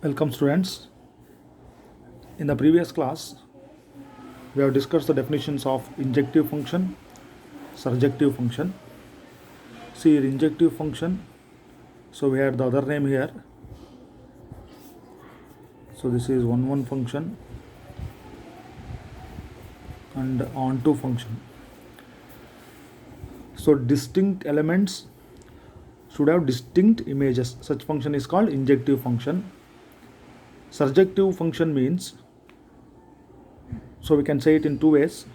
Welcome students. In the previous class, we have discussed the definitions of injective function, surjective function. See here, injective function. So we had the other name here. So this is one function and onto function. So distinct elements should have distinct images. Such function is called injective function. Surjective function means, so we can say it in two ways: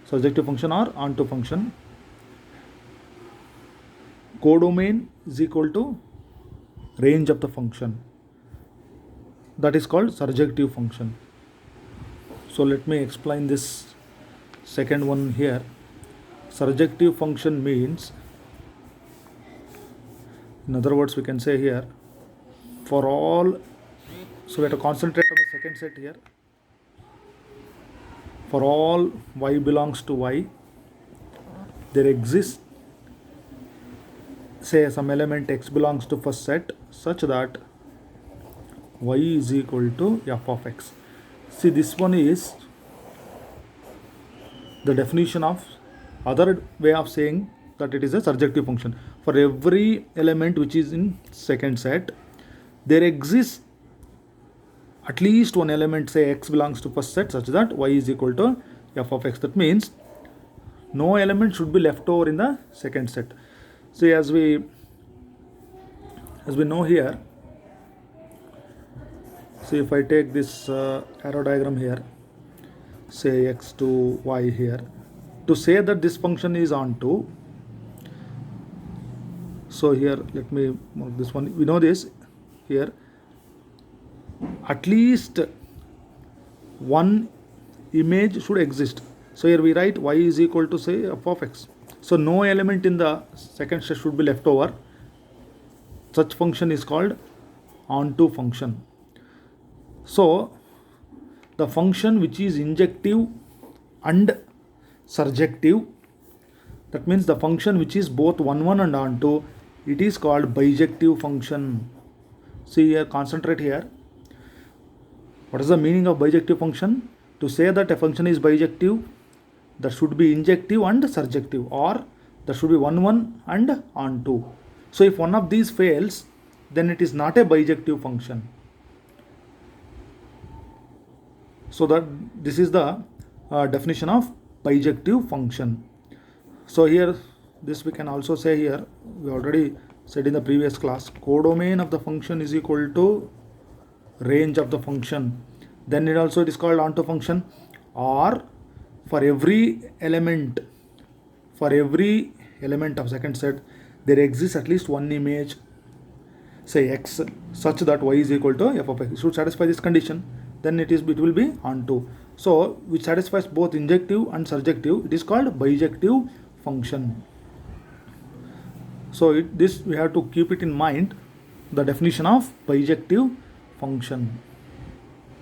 surjective function or onto function. Codomain is equal to range of the function. That is called surjective function. So let me explain this second one here. Surjective function means, in other words, we can say here, for all, so we have to concentrate on the second set here. For all y belongs to y, there exists, say, some element x belongs to first set such that y is equal to f of x. See, this one is the definition of other way of saying that it is a surjective function. For every element which is in second set, there exists at least one element, say x belongs to first set, such that y is equal to f of x. That means no element should be left over in the second set. See, as we know here, see, if I take this arrow diagram here, say x to y here, to say that this function is onto, so here let me mark this one. We know this here, at least one image should exist. So here we write y is equal to, say, f of x. So no element in the second set should be left over. Such function is called onto function. So the function which is injective and surjective, that means the function which is both one and onto, it is called bijective function. See here, concentrate here. What is the meaning of bijective function? To say that a function is bijective, that should be injective and surjective, or there should be one and onto. So if one of these fails, then it is not a bijective function. So that this is the definition of bijective function. So here, this we can also say here, we already said in the previous class, codomain of the function is equal to range of the function. Then it also, it is called onto function. Or for every element of second set, there exists at least one image, say x, such that y is equal to f of x. It should satisfy this condition, then it will be onto. So which satisfies both injective and surjective, it is called bijective function. So this we have to keep it in mind, the definition of bijective function.